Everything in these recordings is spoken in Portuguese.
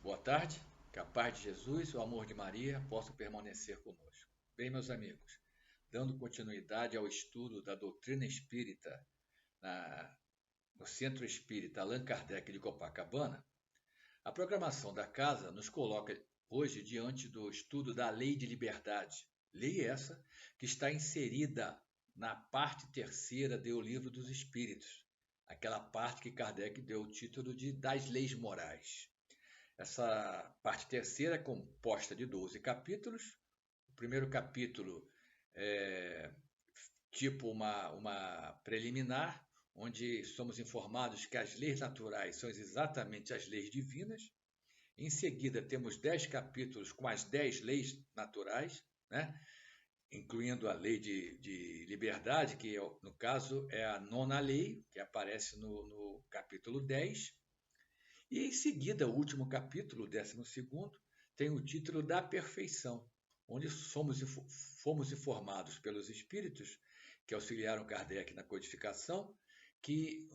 Boa tarde, que a paz de Jesus e o amor de Maria possam permanecer conosco. Bem, meus amigos, dando continuidade ao estudo da doutrina espírita no Centro Espírita Allan Kardec de Copacabana, a programação da casa nos coloca hoje diante do estudo da Lei de Liberdade. Lei essa que está inserida na parte terceira do Livro dos Espíritos, aquela parte que Kardec deu o título de Das Leis Morais. Essa parte terceira é composta de 12 capítulos. O primeiro capítulo é tipo uma preliminar, onde somos informados que as leis naturais são exatamente as leis divinas. Em seguida, temos 10 capítulos com as 10 leis naturais, né? Incluindo a lei de liberdade, que no caso é a nona lei, que aparece no capítulo 10. E em seguida, o último capítulo, o 12º, tem o título da perfeição, onde fomos informados pelos espíritos que auxiliaram Kardec na codificação, que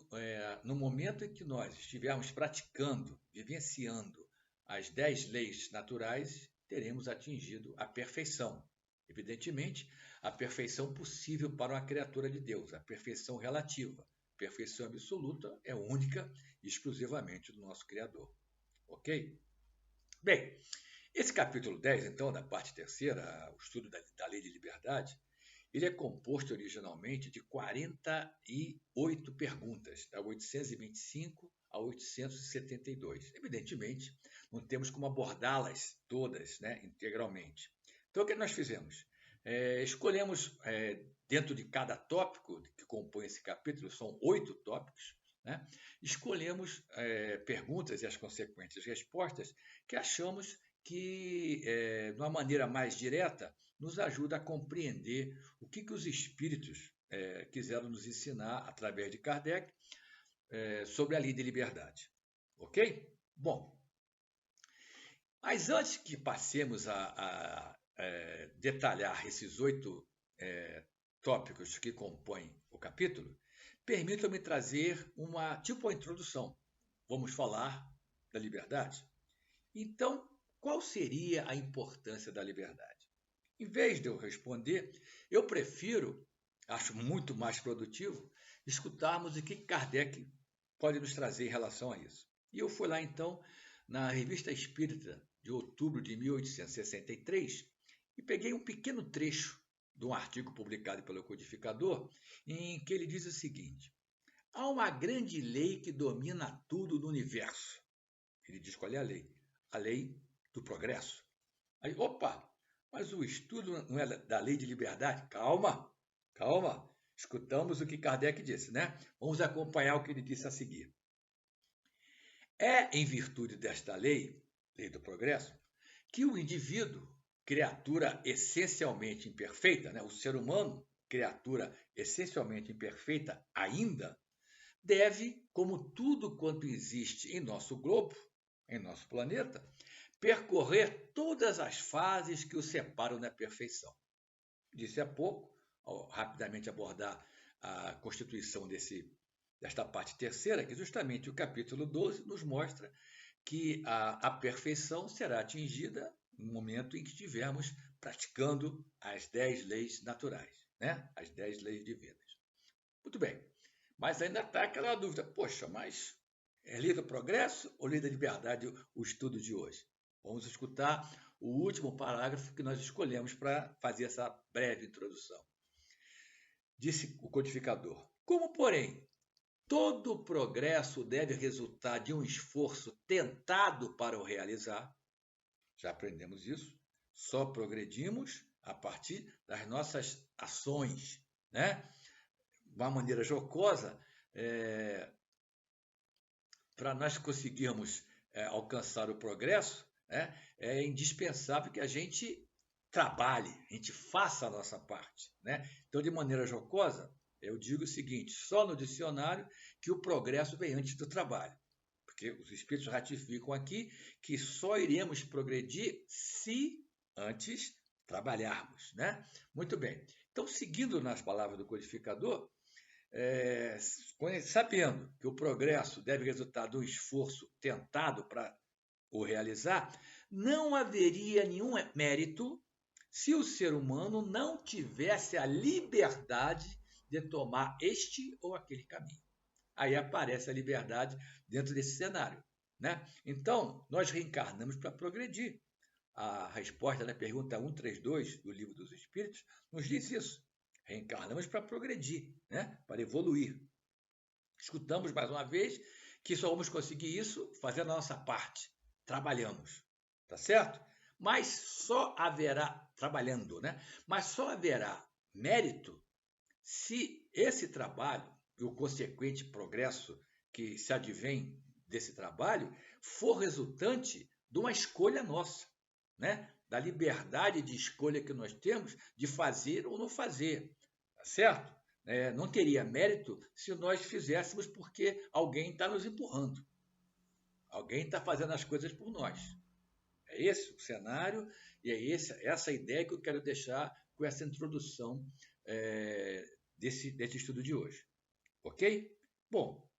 no momento em que nós estivermos praticando, vivenciando as 10 leis naturais, teremos atingido a perfeição. Evidentemente, a perfeição possível para uma criatura de Deus, a perfeição relativa. Perfeição absoluta é única e exclusivamente do nosso Criador. Ok? Bem, esse capítulo 10, então, da parte terceira, o estudo da Lei de Liberdade, ele é composto originalmente de 48 perguntas, da 825 a 872. Evidentemente, não temos como abordá-las todas, né, integralmente. Então, o que nós fizemos? Escolhemos, dentro de cada tópico que compõe esse capítulo, são 8 tópicos, né? Escolhemos perguntas e as consequentes respostas que achamos que, de uma maneira mais direta, nos ajuda a compreender o que os espíritos quiseram nos ensinar através de Kardec sobre a lei de liberdade. Ok? Bom, mas antes que passemos a detalhar esses 8 tópicos que compõem o capítulo, permitam-me trazer uma introdução. Vamos falar da liberdade? Então, qual seria a importância da liberdade? Em vez de eu responder, eu prefiro, acho muito mais produtivo, escutarmos o que Kardec pode nos trazer em relação a isso. E eu fui lá, então, na Revista Espírita de outubro de 1863 e peguei um pequeno trecho de um artigo publicado pelo codificador, em que ele diz o seguinte: há uma grande lei que domina tudo no universo. Ele diz qual é a lei? A lei do progresso. Aí, opa, mas o estudo não é da lei de liberdade? Calma, calma. Escutamos o que Kardec disse, né? Vamos acompanhar o que ele disse a seguir. É em virtude desta lei, lei do progresso, que o indivíduo, criatura essencialmente imperfeita, né? O ser humano, criatura essencialmente imperfeita ainda, deve, como tudo quanto existe em nosso globo, em nosso planeta, percorrer todas as fases que o separam da perfeição. Disse há pouco, ao rapidamente abordar a constituição desta parte terceira, que justamente o capítulo 12 nos mostra que a perfeição será atingida no momento em que estivermos praticando as 10 leis naturais, né? As 10 leis divinas. Muito bem, mas ainda está aquela dúvida, poxa, mas é lei do progresso ou lei da liberdade o estudo de hoje? Vamos escutar o último parágrafo que nós escolhemos para fazer essa breve introdução. Disse o codificador: como, porém, todo progresso deve resultar de um esforço tentado para o realizar, já aprendemos isso, só progredimos a partir das nossas ações, né? De uma maneira jocosa, para nós conseguirmos alcançar o progresso, né, é indispensável que a gente trabalhe, a gente faça a nossa parte, né? Então, de maneira jocosa, eu digo o seguinte: só no dicionário que o progresso vem antes do trabalho, porque os espíritos ratificam aqui que só iremos progredir se antes trabalharmos, né? Muito bem. Então, seguindo nas palavras do codificador, sabendo que o progresso deve resultar de um esforço tentado para ou realizar, não haveria nenhum mérito se o ser humano não tivesse a liberdade de tomar este ou aquele caminho. Aí aparece a liberdade dentro desse cenário, né? Então, nós reencarnamos para progredir. A resposta da pergunta 132 do Livro dos Espíritos nos diz isso. Reencarnamos para progredir, né? Para evoluir. Escutamos mais uma vez que só vamos conseguir isso fazendo a nossa parte. Trabalhamos, tá certo? Mas só haverá, trabalhando, né? Mas só haverá mérito se esse trabalho e o consequente progresso que se advém desse trabalho for resultante de uma escolha nossa, né? Da liberdade de escolha que nós temos de fazer ou não fazer, tá certo? Não teria mérito se nós fizéssemos porque alguém está nos empurrando, alguém está fazendo as coisas por nós. É esse o cenário e é essa a ideia que eu quero deixar com essa introdução desse estudo de hoje. Ok? Bom,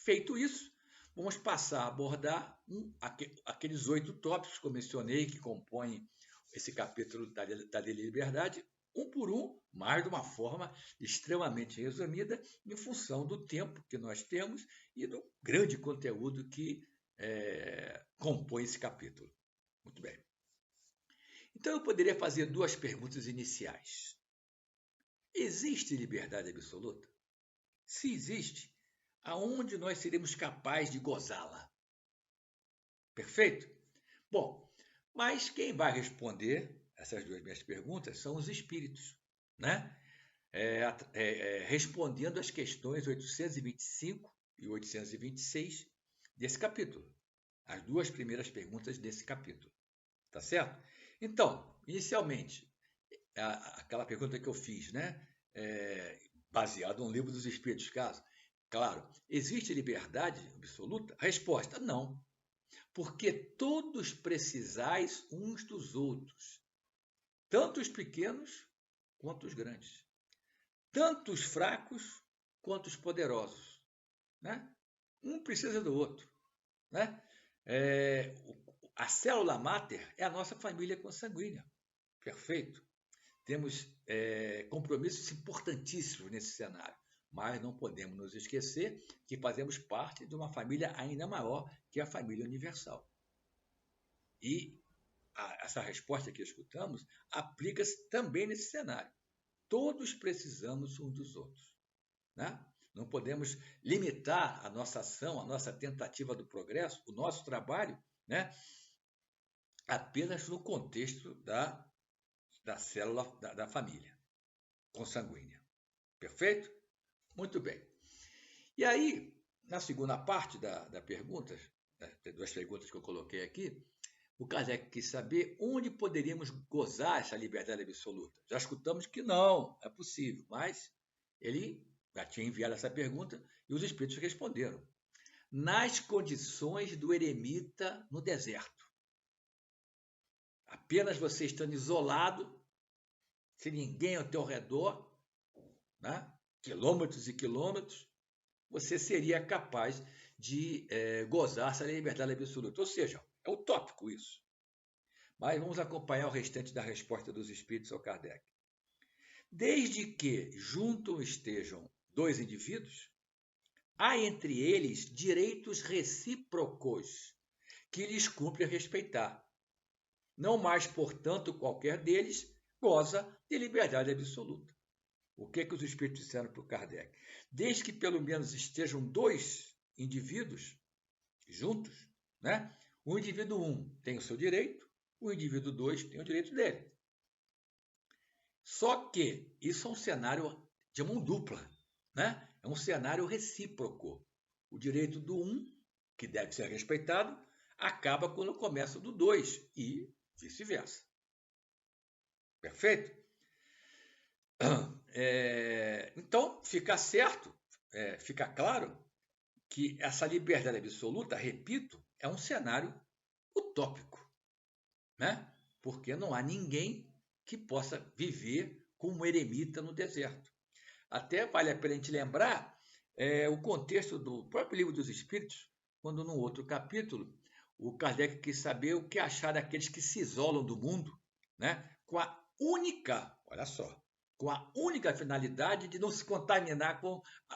feito isso, vamos passar a abordar aqueles 8 tópicos que eu mencionei que compõem esse capítulo da liberdade, um por um, mas de uma forma extremamente resumida, em função do tempo que nós temos e do grande conteúdo que compõe esse capítulo. Muito bem. Então, eu poderia fazer 2 perguntas iniciais. Existe liberdade absoluta? Se existe, aonde nós seremos capazes de gozá-la? Perfeito? Bom, mas quem vai responder essas 2 minhas perguntas são os espíritos, né? Respondendo às questões 825 e 826 desse capítulo. As 2 primeiras perguntas desse capítulo. Tá certo? Então, inicialmente, aquela pergunta que eu fiz, né? Baseado no Livro dos Espíritos, caso. Claro, existe liberdade absoluta? A resposta, não. Porque todos precisais uns dos outros, tanto os pequenos quanto os grandes, tanto os fracos quanto os poderosos, né? Um precisa do outro, né? A célula máter é a nossa família consanguínea, perfeito? Temos compromissos importantíssimos nesse cenário, mas não podemos nos esquecer que fazemos parte de uma família ainda maior, que é a família universal. E essa resposta que escutamos aplica-se também nesse cenário. Todos precisamos uns dos outros, né? Não podemos limitar a nossa ação, a nossa tentativa do progresso, o nosso trabalho, né? Apenas no contexto da célula da família consanguínea. Perfeito? Muito bem. E aí, na segunda parte da pergunta, das perguntas que eu coloquei aqui, o Kardec quis saber onde poderíamos gozar essa liberdade absoluta. Já escutamos que não é possível, mas ele já tinha enviado essa pergunta e os espíritos responderam. Nas condições do eremita no deserto. Apenas você estando isolado, sem ninguém ao teu redor, né? Quilômetros e quilômetros, você seria capaz de gozar essa liberdade absoluta. Ou seja, é utópico isso. Mas vamos acompanhar o restante da resposta dos espíritos ao Kardec. Desde que juntos estejam 2 indivíduos, há entre eles direitos recíprocos que lhes cumpre respeitar. Não mais, portanto, qualquer deles goza de liberdade absoluta. O que os espíritos disseram para o Kardec? Desde que pelo menos estejam 2 indivíduos juntos, né? O indivíduo 1 tem o seu direito, o indivíduo 2 tem o direito dele. Só que isso é um cenário de mão dupla, né? É um cenário recíproco. O direito do 1, que deve ser respeitado, acaba quando começa o do 2 e vice-versa. Perfeito? Então, fica certo, fica claro que essa liberdade absoluta, repito, é um cenário utópico, né? Porque não há ninguém que possa viver como eremita no deserto. Até vale a pena a gente lembrar o contexto do próprio Livro dos Espíritos, quando num outro capítulo o Kardec quis saber o que achar daqueles que se isolam do mundo, né? Olha só, com a única finalidade de não se contaminar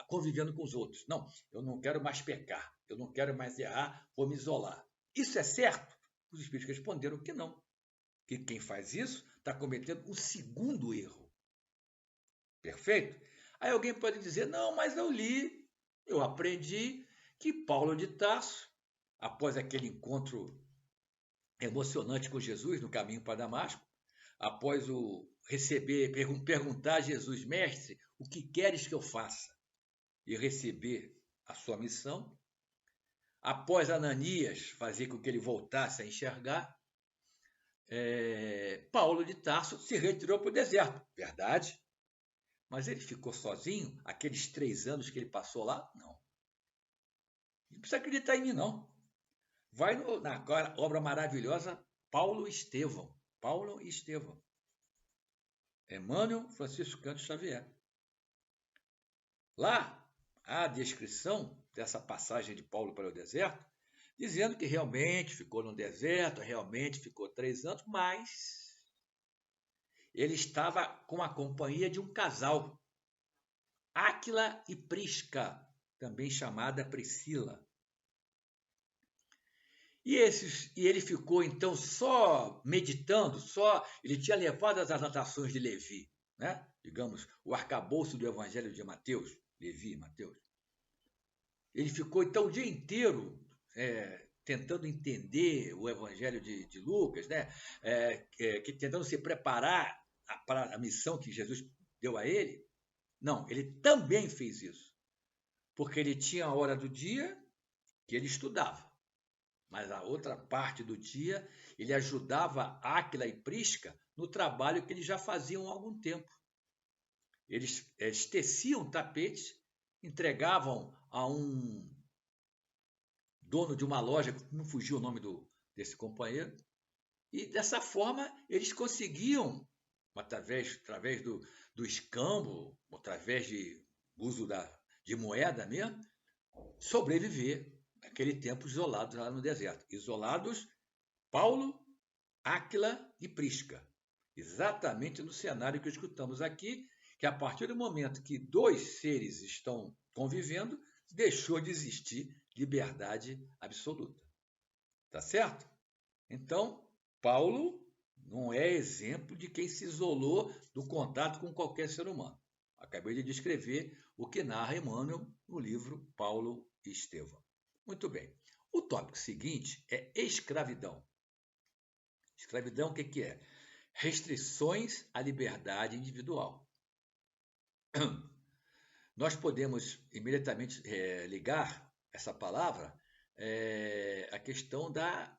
convivendo com os outros. Não, eu não quero mais pecar, eu não quero mais errar, vou me isolar. Isso é certo? Os espíritos responderam que não. Que quem faz isso está cometendo o segundo erro. Perfeito? Aí alguém pode dizer, não, mas eu aprendi que Paulo de Tarso, após aquele encontro emocionante com Jesus no caminho para Damasco, após perguntar a Jesus, mestre, o que queres que eu faça? E receber a sua missão, após Ananias fazer com que ele voltasse a enxergar, Paulo de Tarso se retirou para o deserto. Verdade? Mas ele ficou sozinho aqueles 3 anos que ele passou lá? Não. Não precisa acreditar em mim, não. Vai na obra maravilhosa Paulo e Estevão. Paulo e Estevão. Emmanuel Francisco Canto Xavier. Lá, há a descrição dessa passagem de Paulo para o deserto, dizendo que realmente ficou no deserto, realmente ficou 3 anos, mas ele estava com a companhia de um casal, Áquila e Prisca, também chamada Priscila. E ele ficou então só meditando, ele tinha levado as anotações de Levi, né? Digamos, o arcabouço do Evangelho de Mateus, Levi e Mateus. Ele ficou então o dia inteiro tentando entender o Evangelho de Lucas, né? Tentando se preparar para a missão que Jesus deu a ele. Não, ele também fez isso, porque ele tinha a hora do dia que ele estudava. Mas a outra parte do dia, ele ajudava Áquila e Prisca no trabalho que eles já faziam há algum tempo. Eles teciam tapetes, entregavam a um dono de uma loja, não fugiu o nome desse companheiro, e dessa forma eles conseguiam, através do escambo, através de uso de moeda mesmo, sobreviver naquele tempo isolados lá no deserto. Isolados, Paulo, Áquila e Prisca. Exatamente no cenário que escutamos aqui, que a partir do momento que 2 seres estão convivendo, deixou de existir liberdade absoluta. Tá certo? Então, Paulo não é exemplo de quem se isolou do contato com qualquer ser humano. Acabei de descrever o que narra Emmanuel no livro Paulo e Estevão. Muito bem. O tópico seguinte é escravidão. Escravidão, o que é? Restrições à liberdade individual. Nós podemos imediatamente ligar essa palavra à questão da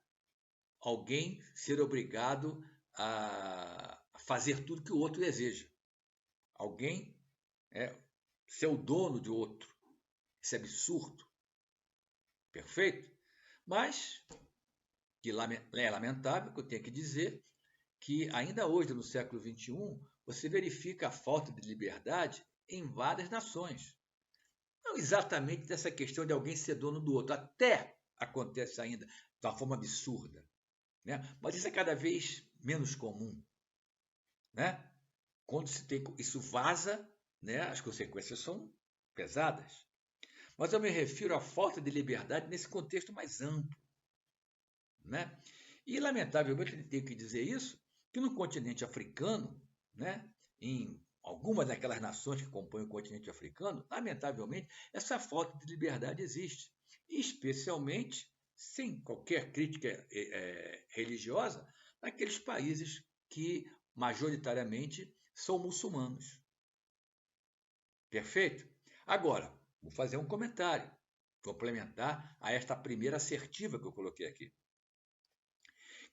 alguém ser obrigado a fazer tudo que o outro deseja. Alguém ser o dono de outro. Isso é absurdo. Perfeito? Mas que é lamentável que eu tenho que dizer que ainda hoje, no século XXI, você verifica a falta de liberdade em várias nações. Não exatamente dessa questão de alguém ser dono do outro. Até acontece ainda de uma forma absurda. Né? Mas isso é cada vez menos comum. Né? Quando isso vaza, né, as consequências são pesadas. Mas eu me refiro à falta de liberdade nesse contexto mais amplo. Né? E, lamentavelmente, eu tenho que dizer isso, que no continente africano, né, em algumas daquelas nações que compõem o continente africano, lamentavelmente, essa falta de liberdade existe. Especialmente, sem qualquer crítica religiosa, naqueles países que, majoritariamente, são muçulmanos. Perfeito? Agora, vou fazer um comentário, complementar a esta primeira assertiva que eu coloquei aqui.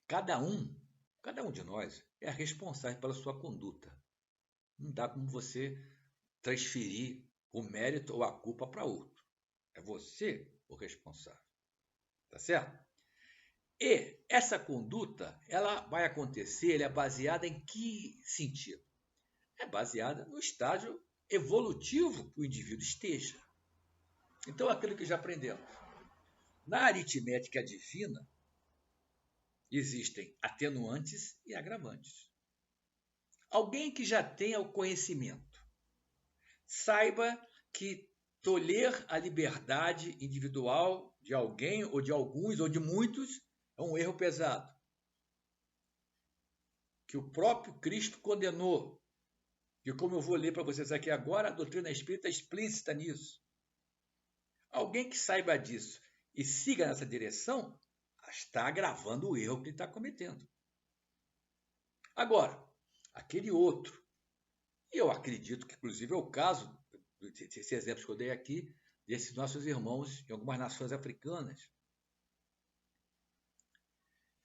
Cada um de nós é responsável pela sua conduta. Não dá como você transferir o mérito ou a culpa para outro. É você o responsável. Tá certo? E essa conduta, ela vai acontecer, ela é baseada em que sentido? É baseada no estágio evolutivo que o indivíduo esteja. Então, aquilo que já aprendemos. Na aritmética divina, existem atenuantes e agravantes. Alguém que já tenha o conhecimento, saiba que tolher a liberdade individual de alguém, ou de alguns, ou de muitos, é um erro pesado, que o próprio Cristo condenou. E como eu vou ler para vocês aqui agora, a doutrina espírita é explícita nisso. Alguém que saiba disso e siga nessa direção, está agravando o erro que ele está cometendo. Agora, aquele outro, e eu acredito que inclusive é o caso, desses exemplos que eu dei aqui, desses nossos irmãos em algumas nações africanas,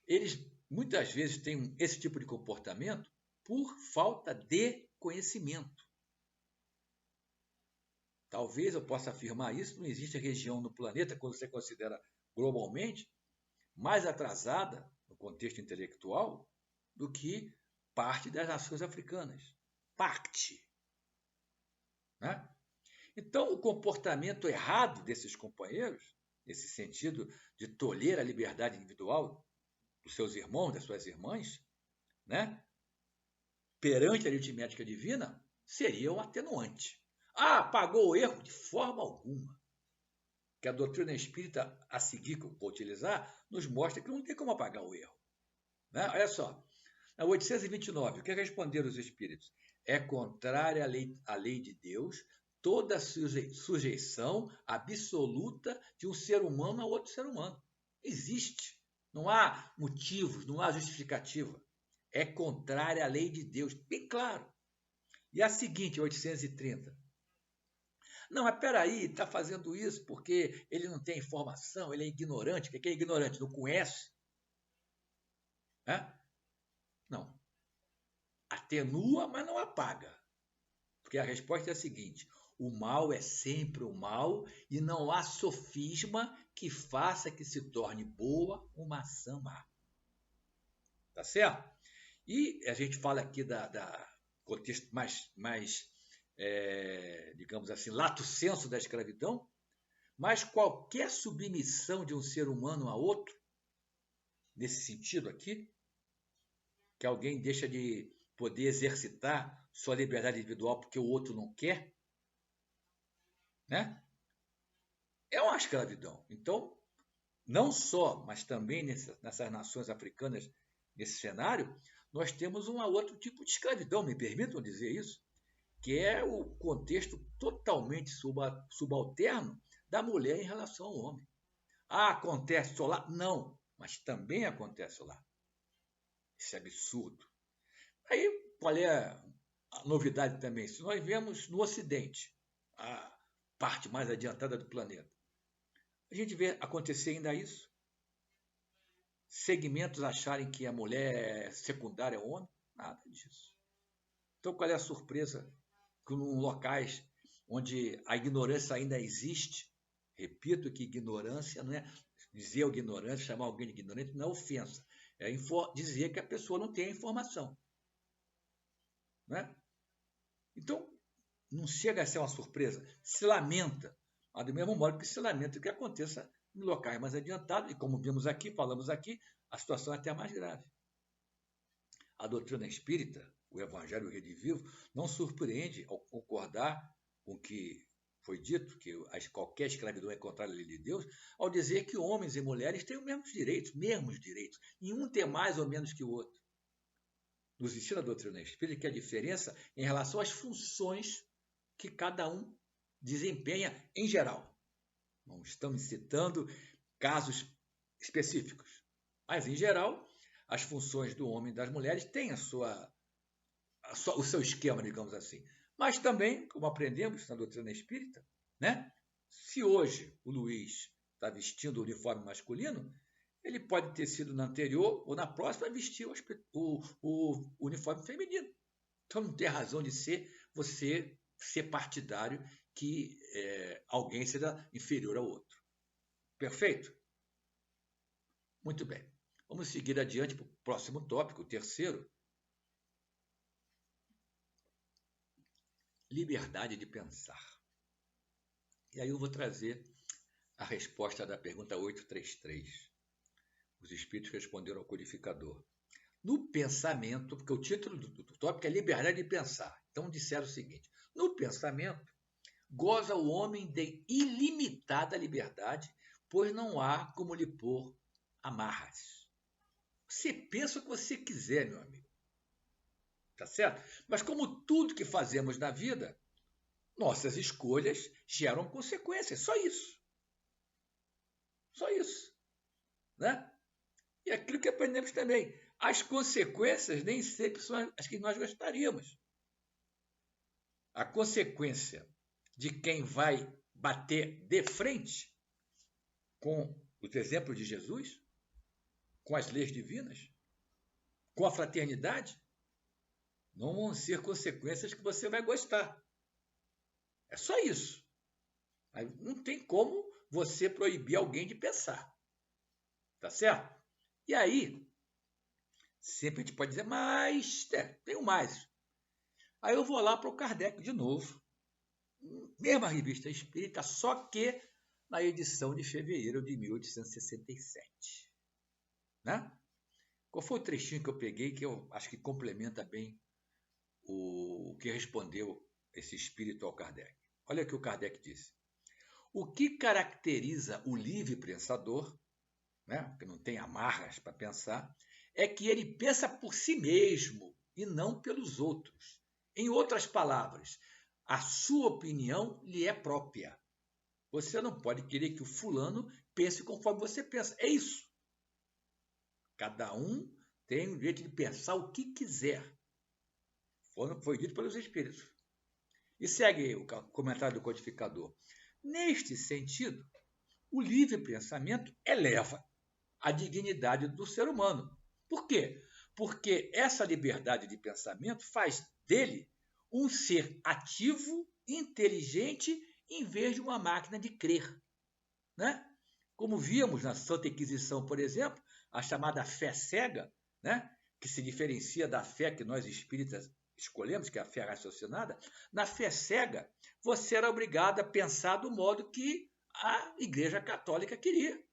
eles muitas vezes têm esse tipo de comportamento por falta de conhecimento. Talvez eu possa afirmar isso, não existe região no planeta, quando você considera globalmente, mais atrasada no contexto intelectual do que parte das nações africanas. Parte. Né? Então, o comportamento errado desses companheiros, nesse sentido de tolher a liberdade individual dos seus irmãos, das suas irmãs, né? Perante a aritmética divina, seria um atenuante. Ah, apagou o erro? De forma alguma. Que a doutrina espírita a seguir, que eu vou utilizar, nos mostra que não tem como apagar o erro. Né? Olha só, na 829, o que responderam os espíritos? É contrária à lei de Deus toda sujeição absoluta de um ser humano a outro ser humano. Existe. Não há motivos, não há justificativa. É contrária à lei de Deus, bem claro. E a seguinte, 830. Não, mas peraí, está fazendo isso porque ele não tem informação, ele é ignorante. O que é ignorante? Não conhece? Não. Atenua, mas não apaga. Porque a resposta é a seguinte: o mal é sempre o mal e não há sofisma que faça que se torne boa uma ação má. Tá certo? E a gente fala aqui da contexto mais digamos assim, lato sensu da escravidão, mas qualquer submissão de um ser humano a outro, nesse sentido aqui, que alguém deixa de poder exercitar sua liberdade individual porque o outro não quer, né? É uma escravidão. Então, não só, mas também nessas nações africanas, nesse cenário, nós temos um outro tipo de escravidão, me permitam dizer isso, que é o contexto totalmente subalterno da mulher em relação ao homem. Ah, acontece só lá? Não, mas também acontece lá. Isso é absurdo. Aí, qual é a novidade também? Se nós vemos no Ocidente, a parte mais adiantada do planeta, a gente vê acontecer ainda isso. Segmentos acharem que a mulher secundária é o homem? Nada disso. Então, qual é a surpresa? Que em locais onde a ignorância ainda existe, repito que ignorância não é dizer ao ignorante, chamar alguém de ignorante, não é ofensa. É dizer que a pessoa não tem a informação. Né? Então, não chega a ser uma surpresa. Se lamenta, mas do mesmo modo que se lamenta que aconteça em locais mais adiantados, e como vimos aqui, falamos aqui, a situação é até mais grave. A doutrina espírita, o Evangelho Redivivo, não surpreende ao concordar com o que foi dito, que qualquer escravidão é contrária à lei de Deus, ao dizer que homens e mulheres têm os mesmos direitos, e um tem mais ou menos que o outro. Nos ensina a doutrina espírita que a diferença em relação às funções que cada um desempenha em geral. Não estamos citando casos específicos, mas em geral, as funções do homem e das mulheres têm o seu esquema, digamos assim. Mas também, como aprendemos na doutrina espírita, né? Se hoje o Luiz está vestindo o uniforme masculino, ele pode ter sido na anterior ou na próxima vestir o uniforme feminino. Então não tem razão de você ser partidário que alguém seja inferior ao outro. Perfeito? Muito bem. Vamos seguir adiante para o próximo tópico, o terceiro. Liberdade de pensar. E aí eu vou trazer a resposta da pergunta 833. Os espíritos responderam ao codificador. No pensamento, porque o título do tópico é liberdade de pensar. Então disseram o seguinte: no pensamento, goza o homem de ilimitada liberdade, pois não há como lhe pôr amarras. Você pensa o que você quiser, meu amigo. Tá certo? Mas como tudo que fazemos na vida, nossas escolhas geram consequências. Só isso. Só isso. Né? E aquilo que aprendemos também. As consequências nem sempre são as que nós gostaríamos. A consequência de quem vai bater de frente com os exemplos de Jesus, com as leis divinas, com a fraternidade, não vão ser consequências que você vai gostar. É só isso. Não tem como você proibir alguém de pensar. Tá certo? E aí, sempre a gente pode dizer, mas tem mais. Aí eu vou lá para o Kardec de novo. Mesma revista espírita, só que na edição de fevereiro de 1867. Né? Qual foi o trechinho que eu peguei que eu acho que complementa bem o que respondeu esse espírito ao Kardec? Olha o que o Kardec disse. O que caracteriza o livre pensador, né, que não tem amarras para pensar, é que ele pensa por si mesmo e não pelos outros. Em outras palavras, a sua opinião lhe é própria. Você não pode querer que o fulano pense conforme você pensa. É isso. Cada um tem o direito de pensar o que quiser. Foi dito pelos espíritos. E segue o comentário do codificador. Neste sentido, o livre pensamento eleva a dignidade do ser humano. Por quê? Porque essa liberdade de pensamento faz dele um ser ativo, inteligente, em vez de uma máquina de crer. Né? Como víamos na Santa Inquisição, por exemplo, a chamada fé cega, né? Que se diferencia da fé que nós espíritas escolhemos, que é a fé raciocinada. Na fé cega, você era obrigado a pensar do modo que a Igreja Católica queria.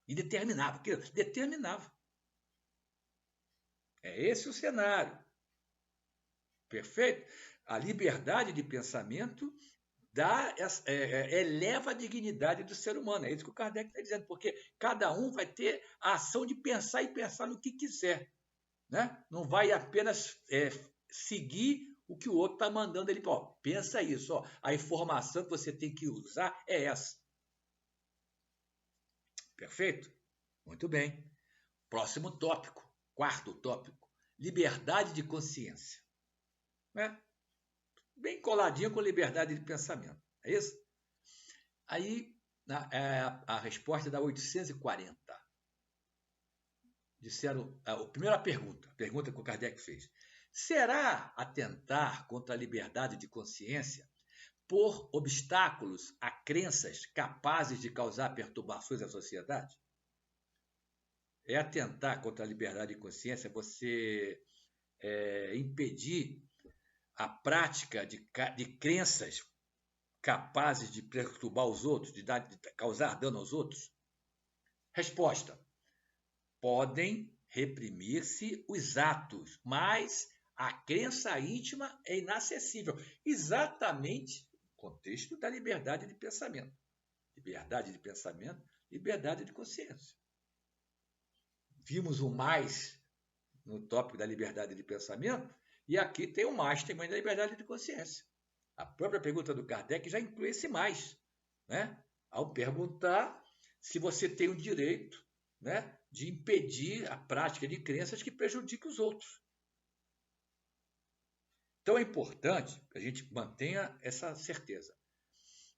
E determinava. É esse o cenário. Perfeito? A liberdade de pensamento eleva a dignidade do ser humano. É isso que o Kardec está dizendo, porque cada um vai ter a ação de pensar e pensar no que quiser. Né? Não vai apenas seguir o que o outro está mandando ele. Ó, pensa isso, ó, a informação que você tem que usar é essa. Perfeito? Muito bem. Próximo tópico, quarto tópico, liberdade de consciência. Né? Bem coladinho com liberdade de pensamento. É isso? Aí, a resposta dá 840. Disseram, a primeira pergunta que o Kardec fez. Será atentar contra a liberdade de consciência por obstáculos a crenças capazes de causar perturbações à sociedade? É atentar contra a liberdade de consciência você impedir a prática de crenças capazes de perturbar os outros, de causar dano aos outros? Resposta: podem reprimir-se os atos, mas a crença íntima é inacessível. Exatamente no contexto da liberdade de pensamento. Liberdade de pensamento, liberdade de consciência. Vimos o mais no tópico da liberdade de pensamento, e aqui tem o mais também da liberdade de consciência. A própria pergunta do Kardec já inclui esse mais, né? Ao perguntar se você tem o direito, né, de impedir a prática de crenças que prejudiquem os outros. Então é importante que a gente mantenha essa certeza.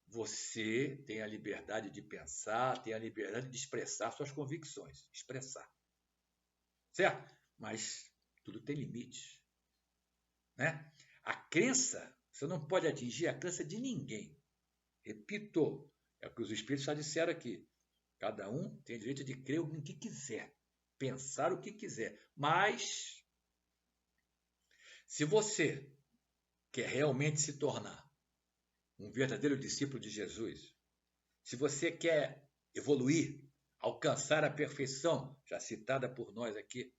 Você tem a liberdade de pensar, tem a liberdade de expressar suas convicções. Expressar. Certo? Mas tudo tem limite. Né? A crença, você não pode atingir a crença de ninguém. Repito, é o que os espíritos já disseram aqui. Cada um tem o direito de crer no que quiser, pensar o que quiser. Mas, se você quer realmente se tornar um verdadeiro discípulo de Jesus, se você quer evoluir, alcançar a perfeição, já citada por nós aqui,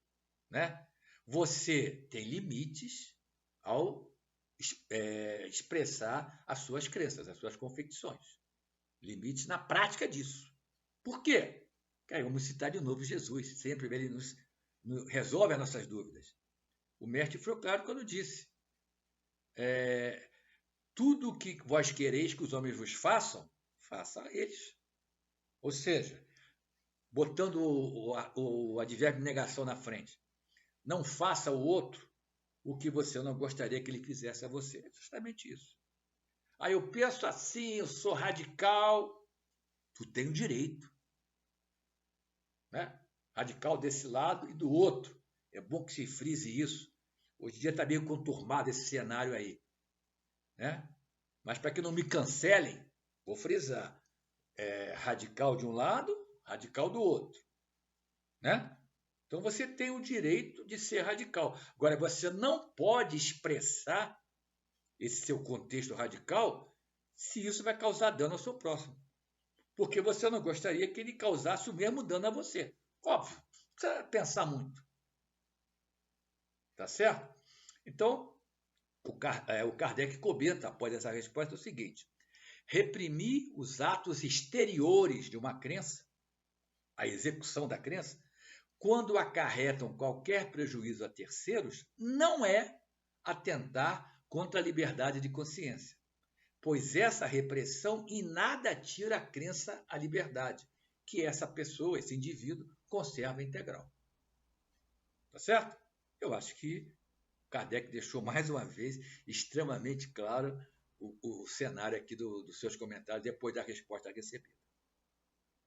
né? Você tem limites ao expressar as suas crenças, as suas convicções. Limites na prática disso. Por quê? Aí vamos citar de novo Jesus. Sempre ele nos resolve as nossas dúvidas. O mestre foi claro quando disse: tudo o que vós quereis que os homens vos façam, faça a eles. Ou seja, botando o advérbio de negação na frente. Não faça ao outro o que você não gostaria que ele fizesse a você. É justamente isso. Aí eu penso assim, eu sou radical. Tu tem o direito. Né? Radical desse lado e do outro. É bom que se frise isso. Hoje em dia está meio conturbado esse cenário aí. Né? Mas para que não me cancelem, vou frisar. Radical de um lado, radical do outro. Né? Então você tem o direito de ser radical. Agora, você não pode expressar esse seu contexto radical se isso vai causar dano ao seu próximo. Porque você não gostaria que ele causasse o mesmo dano a você. Óbvio, não precisa pensar muito. Tá certo? Então, o Kardec comenta, após essa resposta, o seguinte: reprimir os atos exteriores de uma crença, a execução da crença, quando acarretam qualquer prejuízo a terceiros, não é atentar contra a liberdade de consciência, pois essa repressão em nada tira a crença à liberdade, que essa pessoa, esse indivíduo, conserva integral. Tá certo? Eu acho que Kardec deixou mais uma vez extremamente claro o cenário aqui dos seus comentários depois da resposta recebida.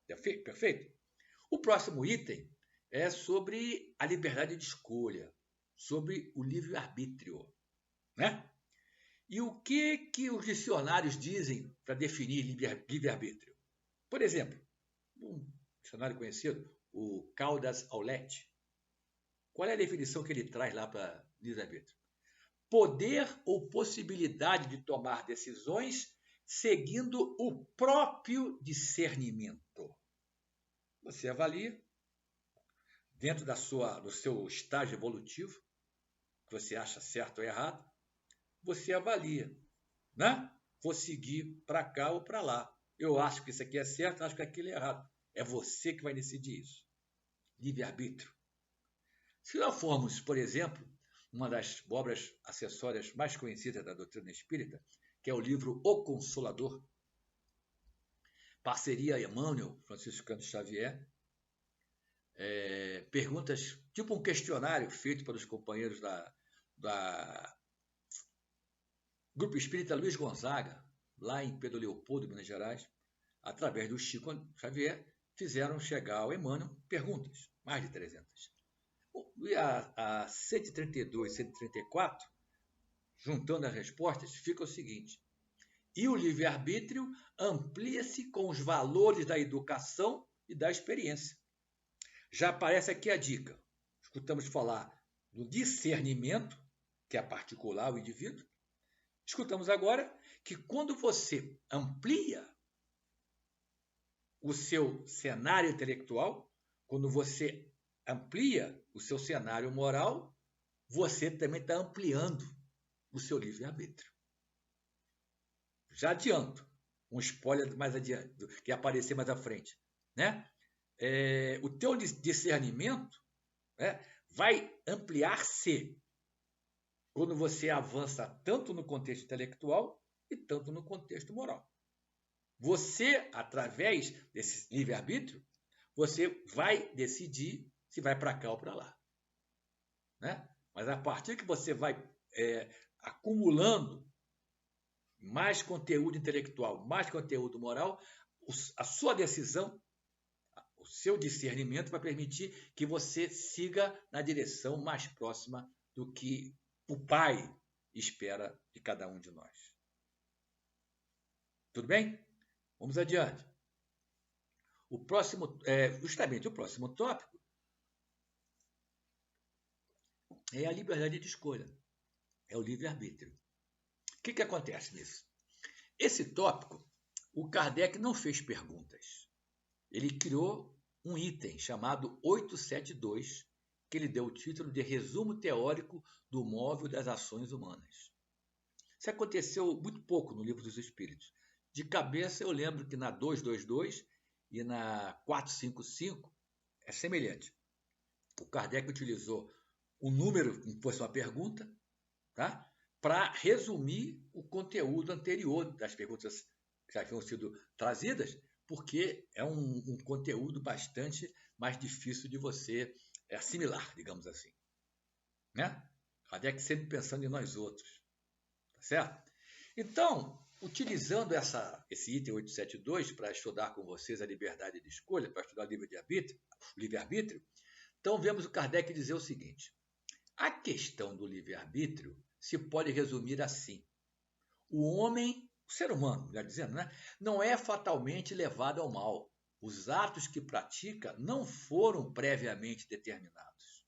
Perfeito? O próximo item é sobre a liberdade de escolha, sobre o livre-arbítrio. Né? E o que os dicionários dizem para definir livre-arbítrio? Por exemplo, um dicionário conhecido, o Caldas Aulete. Qual é a definição que ele traz lá para livre-arbítrio? Poder ou possibilidade de tomar decisões seguindo o próprio discernimento. Você avalia, dentro do seu estágio evolutivo, que você acha certo ou errado, você avalia, né? Vou seguir para cá ou para lá. Eu acho que isso aqui é certo, acho que aquilo é errado. É você que vai decidir isso. Livre-arbítrio. Se nós formos, por exemplo, uma das obras acessórias mais conhecidas da doutrina espírita, que é o livro O Consolador, parceria Emmanuel, Francisco Cândido Xavier, perguntas, tipo um questionário feito pelos companheiros da Grupo Espírita Luiz Gonzaga, lá em Pedro Leopoldo, Minas Gerais, através do Chico Xavier, fizeram chegar ao Emmanuel perguntas, mais de 300. E a 132 e 134, juntando as respostas, fica o seguinte: e o livre-arbítrio amplia-se com os valores da educação e da experiência. Já aparece aqui a dica. Escutamos falar do discernimento, que é particular ao indivíduo. Escutamos agora que quando você amplia o seu cenário intelectual, quando você amplia o seu cenário moral, você também está ampliando o seu livre-arbítrio. Já adianto, um spoiler mais adiante, que aparecer mais à frente. Né? O teu discernimento, né, vai ampliar-se quando você avança tanto no contexto intelectual e tanto no contexto moral. Você, através desse livre-arbítrio, você vai decidir se vai para cá ou para lá. Né? Mas a partir que você vai acumulando mais conteúdo intelectual, mais conteúdo moral, a sua decisão, o seu discernimento vai permitir que você siga na direção mais próxima do que o Pai espera de cada um de nós. Tudo bem? Vamos adiante. Justamente o próximo tópico é a liberdade de escolha, é o livre-arbítrio. O que acontece nisso? Esse tópico, o Kardec não fez perguntas. Ele criou um item chamado 872, que ele deu o título de Resumo Teórico do Móvel das Ações Humanas. Isso aconteceu muito pouco no Livro dos Espíritos. De cabeça, eu lembro que na 222 e na 455 é semelhante. O Kardec utilizou um número, como fosse uma pergunta, tá? Para resumir o conteúdo anterior das perguntas que já haviam sido trazidas, porque é um conteúdo bastante mais difícil de você assimilar, digamos assim. Né? Kardec sempre pensando em nós outros. Tá certo? Então, utilizando esse item 872 para estudar com vocês a liberdade de escolha, para estudar o livre-arbítrio, então vemos o Kardec dizer o seguinte: a questão do livre-arbítrio se pode resumir assim: o homem, o ser humano, melhor dizendo, né, não é fatalmente levado ao mal. Os atos que pratica não foram previamente determinados.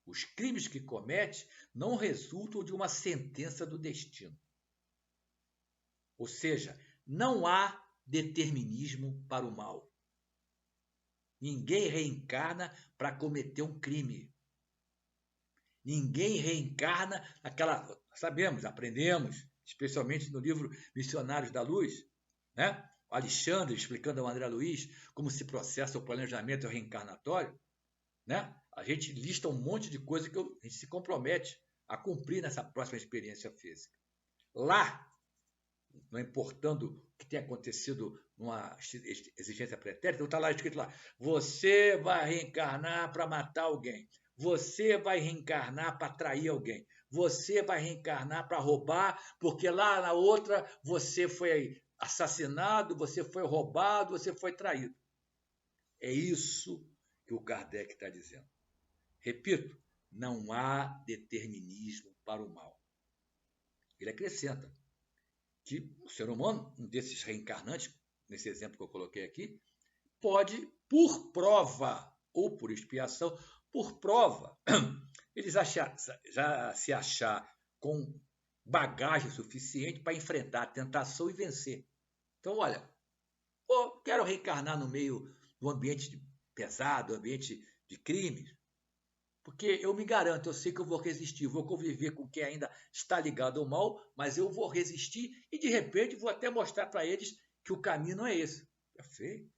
Os crimes que comete não resultam de uma sentença do destino. Ou seja, não há determinismo para o mal. Ninguém reencarna para cometer um crime. Ninguém reencarna naquela... Sabemos, aprendemos, especialmente no livro Missionários da Luz, né? O Alexandre explicando ao André Luiz como se processa o planejamento reencarnatório, né? A gente lista um monte de coisa que a gente se compromete a cumprir nessa próxima experiência física. Lá, não importando o que tenha acontecido numa existência pretérita, está lá escrito lá: você vai reencarnar para matar alguém, você vai reencarnar para trair alguém, você vai reencarnar para roubar, porque lá na outra você foi assassinado, você foi roubado, você foi traído. É isso que o Kardec está dizendo. Repito, não há determinismo para o mal. Ele acrescenta que o ser humano, um desses reencarnantes, nesse exemplo que eu coloquei aqui, pode, por prova ou por expiação, por prova, ele já se achar com bagagem suficiente para enfrentar a tentação e vencer. Então, olha, eu quero reencarnar no meio do ambiente pesado, ambiente de crimes, porque eu me garanto, eu sei que eu vou resistir, vou conviver com quem ainda está ligado ao mal, mas eu vou resistir e, de repente, vou até mostrar para eles que o caminho não é esse. Perfeito.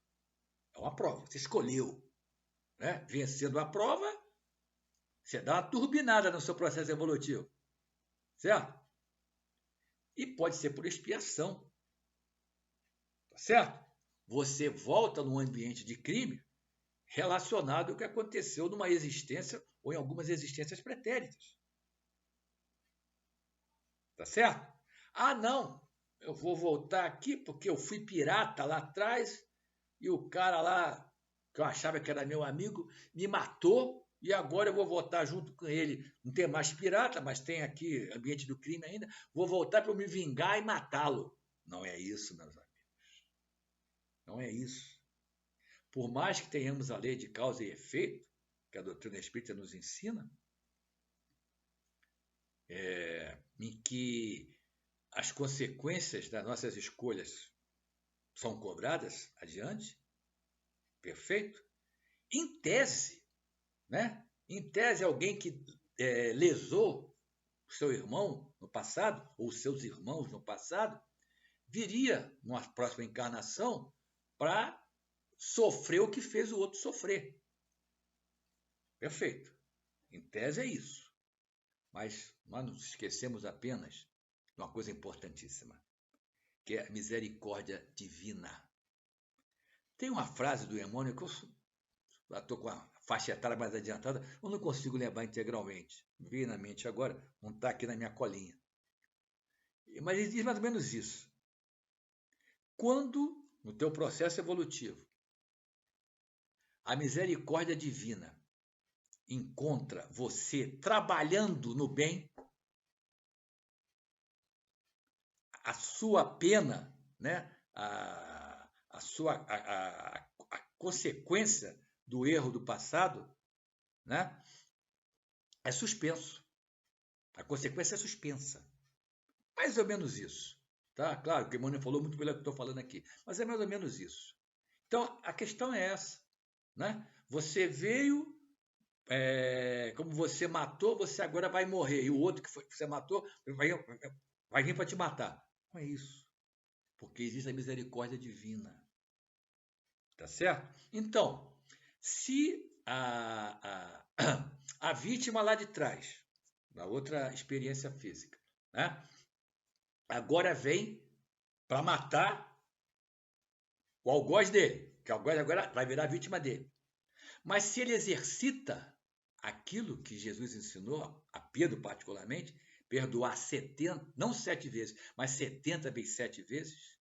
É uma prova. Você escolheu. Né? Vencendo a prova, você dá uma turbinada no seu processo evolutivo. Certo? E pode ser por expiação. Tá certo? Você volta num ambiente de crime relacionado ao que aconteceu numa existência ou em algumas existências pretéritas. Tá certo? Ah, não, eu vou voltar aqui porque eu fui pirata lá atrás e o cara lá, que eu achava que era meu amigo, me matou e agora eu vou voltar junto com ele. Não tem mais pirata, mas tem aqui ambiente do crime ainda. Vou voltar para me vingar e matá-lo. Não é isso, meus amigos. Não é isso. Por mais que tenhamos a lei de causa e efeito, que a doutrina espírita nos ensina, em que as consequências das nossas escolhas são cobradas adiante, perfeito? Em tese, né? Em tese, alguém que lesou o seu irmão no passado, ou seus irmãos no passado, viria numa próxima encarnação para sofrer o que fez o outro sofrer. Perfeito. Em tese é isso. Mas nós nos esquecemos apenas de uma coisa importantíssima, que é a misericórdia divina. Tem uma frase do Emmanuel que eu estou com a faixa etária mais adiantada, eu não consigo lembrar integralmente. Me veio na mente agora, não está aqui na minha colinha. Mas ele diz mais ou menos isso. Quando, no teu processo evolutivo, a misericórdia divina encontra você trabalhando no bem, a sua pena, né? a consequência do erro do passado, né? É suspenso. A consequência é suspensa. Mais ou menos isso. Tá? Claro que o Emmanuel falou muito melhor do que eu estou falando aqui, mas é mais ou menos isso. Então, a questão é essa. né? Você veio, como você matou, você agora vai morrer. E o outro que você matou vai vir para te matar. Não é isso. Porque existe a misericórdia divina. Tá certo? Então, se a vítima lá de trás, da outra experiência física, né? Agora vem para matar o algoz dele, que o algoz agora vai virar vítima dele. Mas se ele exercita aquilo que Jesus ensinou, a Pedro particularmente, perdoar 70, não 7 vezes, mas 70 vezes 7 vezes,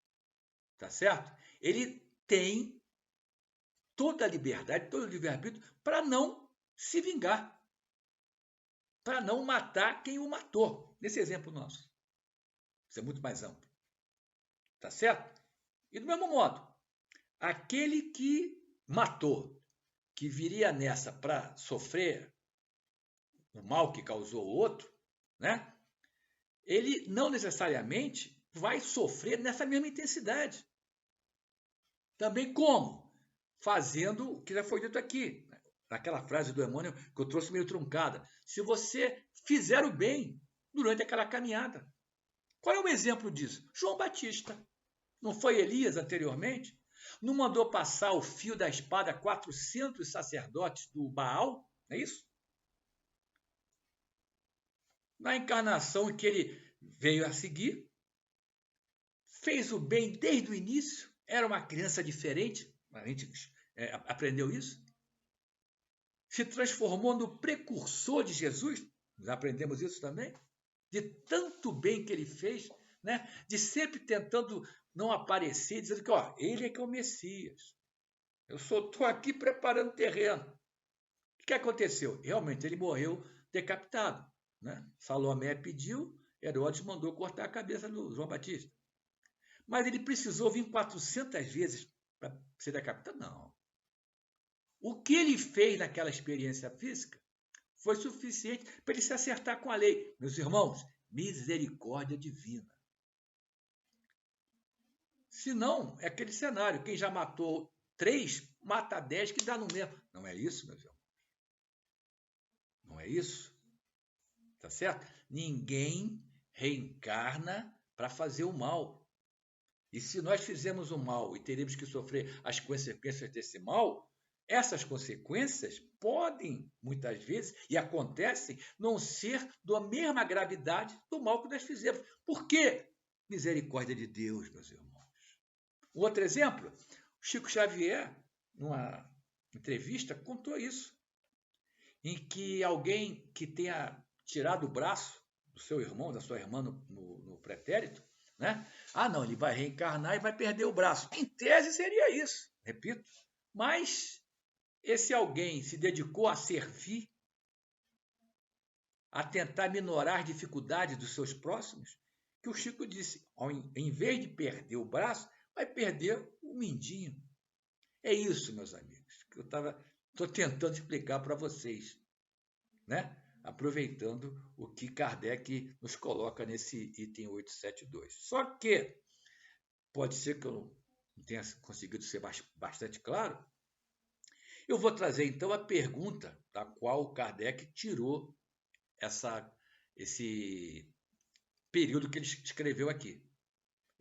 tá certo? Ele tem toda a liberdade, todo o livre-arbítrio para não se vingar, para não matar quem o matou. Nesse exemplo nosso. Isso é muito mais amplo. Tá certo? E do mesmo modo, aquele que matou, que viria nessa para sofrer o mal que causou o outro, né? Ele não necessariamente vai sofrer nessa mesma intensidade. Também como? Fazendo o que já foi dito aqui, naquela frase do Emmanuel que eu trouxe meio truncada. Se você fizer o bem durante aquela caminhada. Qual é o exemplo disso? João Batista. Não foi Elias anteriormente? Não mandou passar o fio da espada a 400 sacerdotes do Baal? Não é isso? Na encarnação que ele veio a seguir, fez o bem desde o início, era uma criança diferente, a gente aprendeu isso, se transformou no precursor de Jesus, nós aprendemos isso também, de tanto bem que ele fez, né? De sempre tentando não aparecer, dizendo que ele é que é o Messias. Eu só estou aqui preparando terreno. O que aconteceu? Realmente ele morreu decapitado. Né? Salomé pediu, Herodes mandou cortar a cabeça do João Batista. Mas ele precisou vir 400 vezes para ser decapitado? Não. O que ele fez naquela experiência física foi suficiente para ele se acertar com a lei. Meus irmãos, misericórdia divina. Se não, é aquele cenário. Quem já matou 3, mata 10, que dá no mesmo. Não é isso, meus irmãos? Não é isso? Tá certo? Ninguém reencarna para fazer o mal. E se nós fizermos o mal e teremos que sofrer as consequências desse mal, essas consequências podem, muitas vezes, e acontecem, não ser da mesma gravidade do mal que nós fizemos. Por quê? Misericórdia de Deus, meus irmãos. Outro exemplo, Chico Xavier, numa entrevista, contou isso, em que alguém que tenha tirado o braço do seu irmão, da sua irmã no pretérito, né? Não, ele vai reencarnar e vai perder o braço. Em tese seria isso, repito. Mas esse alguém se dedicou a servir, a tentar minorar as dificuldades dos seus próximos, que o Chico disse, em vez de perder o braço, vai perder o mindinho. É isso, meus amigos, que eu estou tentando explicar para vocês, né? Aproveitando o que Kardec nos coloca nesse item 872. Só que, pode ser que eu não tenha conseguido ser bastante claro, eu vou trazer então a pergunta da qual Kardec tirou esse período que ele escreveu aqui.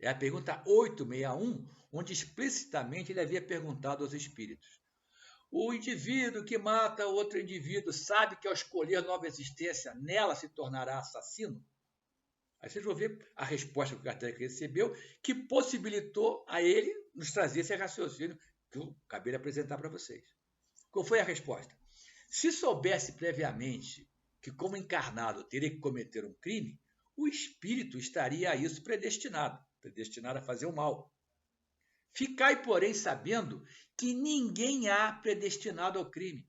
É a pergunta 861, onde explicitamente ele havia perguntado aos espíritos. O indivíduo que mata outro indivíduo sabe que ao escolher nova existência, nela se tornará assassino? Aí vocês vão ver a resposta que o Kardec recebeu, que possibilitou a ele nos trazer esse raciocínio que eu acabei de apresentar para vocês. Qual foi a resposta? Se soubesse previamente que, como encarnado, teria que cometer um crime, o espírito estaria a isso predestinado a fazer o mal. Ficai, porém, sabendo que ninguém há predestinado ao crime,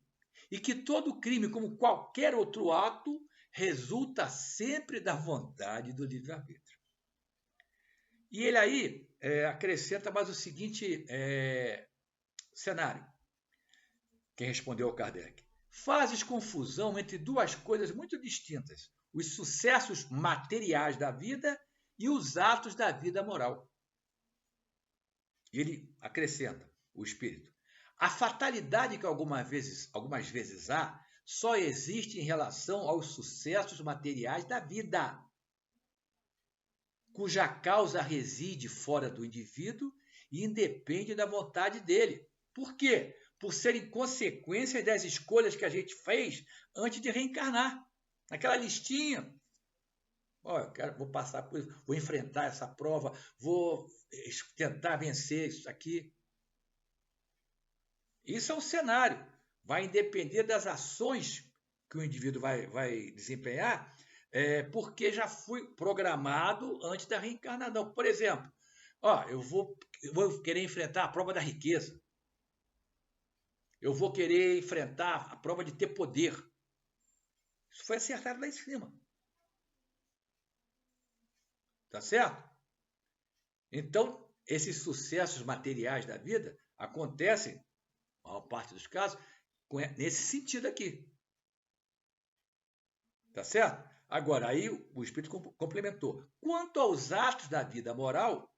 e que todo crime, como qualquer outro ato, resulta sempre da vontade do livre-arbítrio. E ele aí acrescenta mais o seguinte cenário. Quem respondeu ao Kardec? Fazes confusão entre duas coisas muito distintas, os sucessos materiais da vida e os atos da vida moral. Ele acrescenta, o espírito, A fatalidade que algumas vezes há só existe em relação aos sucessos materiais da vida, cuja causa reside fora do indivíduo e independe da vontade dele. Por quê? Por serem consequências das escolhas que a gente fez antes de reencarnar. Aquela listinha. Vou passar por isso, vou enfrentar essa prova, vou tentar vencer isso aqui. Isso é um cenário. Vai depender das ações que o indivíduo vai desempenhar, porque já fui programado antes da reencarnação. Por exemplo, eu vou querer enfrentar a prova da riqueza. Eu vou querer enfrentar a prova de ter poder. Isso foi acertado lá em cima. Tá certo? Então, esses sucessos materiais da vida acontecem, a maior parte dos casos, nesse sentido aqui. Tá certo? Agora, aí o Espírito complementou. Quanto aos atos da vida moral,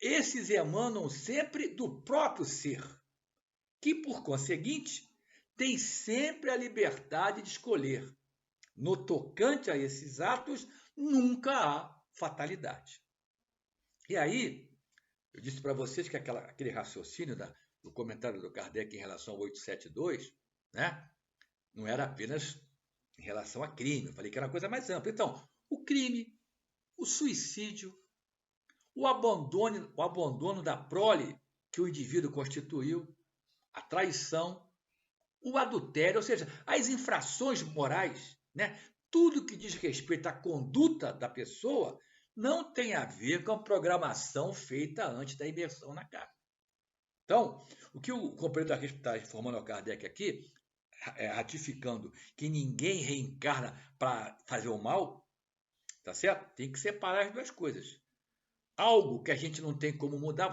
esses emanam sempre do próprio ser, que, por conseguinte, tem sempre a liberdade de escolher. No tocante a esses atos, nunca há fatalidade. E aí, eu disse para vocês que aquele raciocínio do comentário do Kardec em relação ao 872, né, não era apenas em relação a crime. Eu falei que era uma coisa mais ampla. Então, o crime, o suicídio, o abandono da prole que o indivíduo constituiu, a traição, o adultério, ou seja, as infrações morais, né? Tudo que diz respeito à conduta da pessoa não tem a ver com a programação feita antes da imersão na carne. Então, o que o companheiro está informando ao Kardec aqui, ratificando que ninguém reencarna para fazer o mal, tá certo? Tem que separar as duas coisas. Algo que a gente não tem como mudar,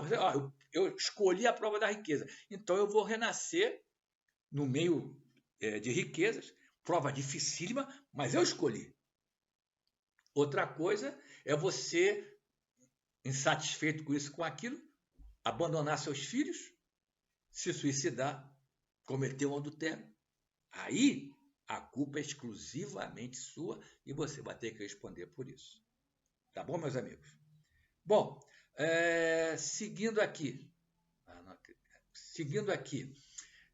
eu escolhi a prova da riqueza, então eu vou renascer no meio de riquezas, prova dificílima, mas eu escolhi. Outra coisa é você, insatisfeito com isso, com aquilo, abandonar seus filhos, se suicidar, cometer um adultério. Aí a culpa é exclusivamente sua e você vai ter que responder por isso. Tá bom, meus amigos? Bom, seguindo aqui,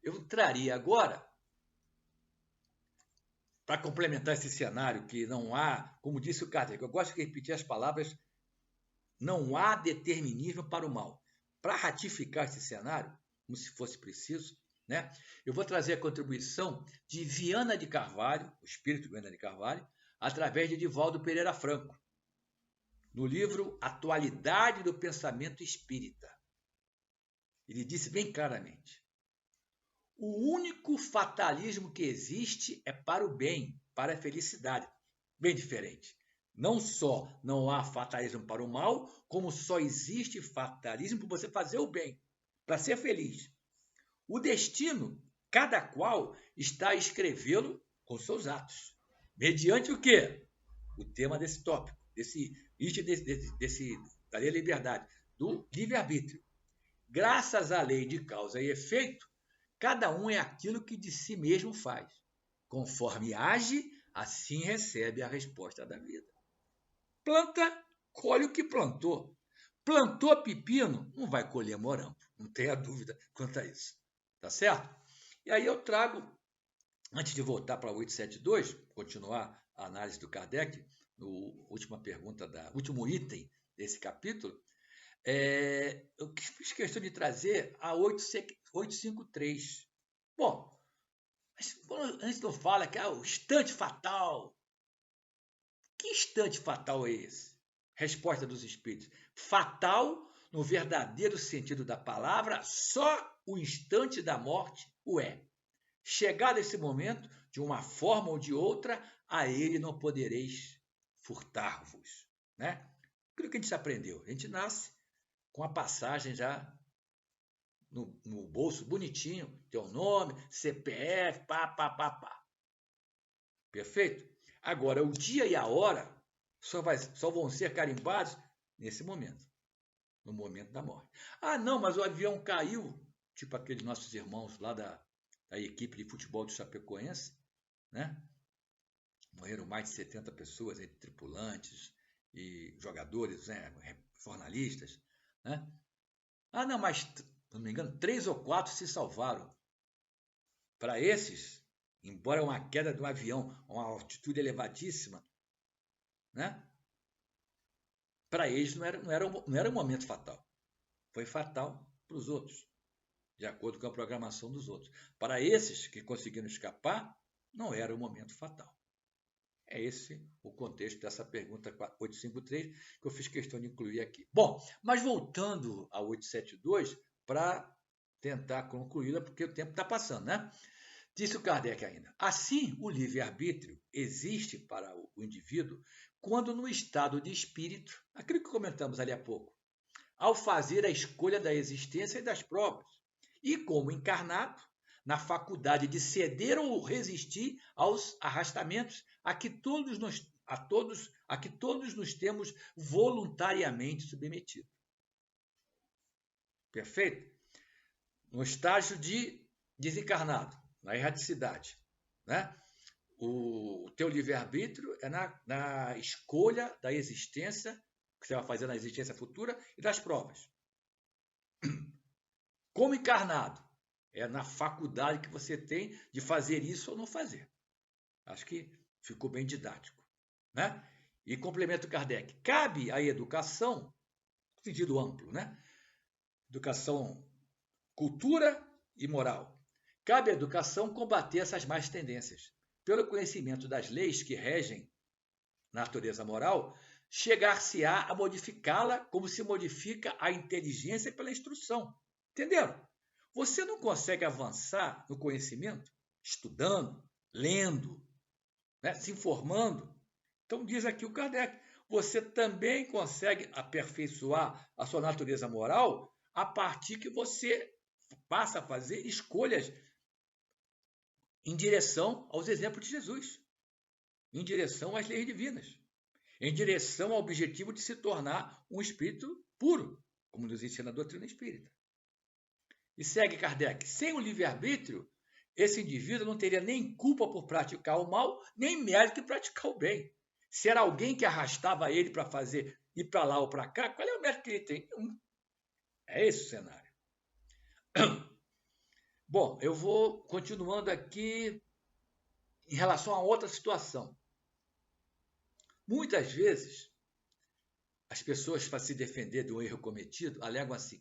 eu traria agora, para complementar esse cenário que não há, como disse o Kardec, eu gosto de repetir as palavras, não há determinismo para o mal. Para ratificar esse cenário, como se fosse preciso, né, eu vou trazer a contribuição de Viana de Carvalho, o espírito de Viana de Carvalho, através de Divaldo Pereira Franco, no livro Atualidade do Pensamento Espírita. Ele disse bem claramente: o único fatalismo que existe é para o bem, para a felicidade. Bem diferente. Não só não há fatalismo para o mal, como só existe fatalismo para você fazer o bem, para ser feliz. O destino, cada qual está a escrevê-lo com seus atos. Mediante o quê? O tema desse tópico, da lei da liberdade, do livre-arbítrio. Graças à lei de causa e efeito, cada um é aquilo que de si mesmo faz. Conforme age, assim recebe a resposta da vida. Planta, colhe o que plantou. Plantou pepino, não vai colher morango. Não tenha dúvida quanto a isso. Tá certo? E aí eu trago, antes de voltar para o 872, continuar a análise do Kardec, no último item desse capítulo, eu fiz questão de trazer a 853. Bom, a gente não fala que o instante fatal. Que instante fatal é esse? Resposta dos espíritos. Fatal, no verdadeiro sentido da palavra, só o instante da morte o é. Chegado esse momento, de uma forma ou de outra, a ele não podereis furtar-vos. Né? Aquilo que a gente aprendeu. A gente nasce com a passagem já no bolso, bonitinho, teu nome, CPF, pá. Perfeito? Agora, o dia e a hora só vão ser carimbados nesse momento, no momento da morte. Ah, não, mas o avião caiu tipo aqueles nossos irmãos lá da equipe de futebol do Chapecoense, né? Morreram mais de 70 pessoas, entre tripulantes e jogadores, né? Jornalistas, né? Ah, não, mas, se não me engano, 3 ou 4 se salvaram. Para esses, embora uma queda de um avião a uma altitude elevadíssima, né? Para eles não era um momento fatal. Foi fatal para os outros, de acordo com a programação dos outros. Para esses que conseguiram escapar, não era um momento fatal. É esse o contexto dessa pergunta 853 que eu fiz questão de incluir aqui. Bom, mas voltando a 872, para tentar concluí-la, porque o tempo está passando, né? Disse o Kardec ainda. Assim, o livre-arbítrio existe para o indivíduo quando no estado de espírito, aquilo que comentamos ali há pouco, ao fazer a escolha da existência e das provas, e como encarnado, na faculdade de ceder ou resistir aos arrastamentos a que todos nos temos voluntariamente submetido. Perfeito? No estágio de desencarnado, na erraticidade, né? O teu livre-arbítrio é na escolha da existência que você vai fazer na existência futura e das provas. Como encarnado, é na faculdade que você tem de fazer isso ou não fazer. Acho que ficou bem didático, né? E complemento Kardec. Cabe à educação, no sentido amplo, né? Educação, cultura e moral. Cabe à educação combater essas más tendências. Pelo conhecimento das leis que regem a natureza moral, chegar-se-á a modificá-la como se modifica a inteligência pela instrução. Entenderam? Você não consegue avançar no conhecimento estudando, lendo, né, se informando. Então diz aqui o Kardec, você também consegue aperfeiçoar a sua natureza moral a partir que você passa a fazer escolhas em direção aos exemplos de Jesus, em direção às leis divinas, em direção ao objetivo de se tornar um espírito puro, como nos ensina a doutrina espírita. E segue Kardec, sem o livre-arbítrio, esse indivíduo não teria nem culpa por praticar o mal, nem mérito em praticar o bem. Se era alguém que arrastava ele para fazer ir para lá ou para cá, qual é o mérito que ele tem? É esse o cenário. Bom, eu vou continuando aqui em relação a outra situação. Muitas vezes, as pessoas, para se defender de um erro cometido, alegam assim,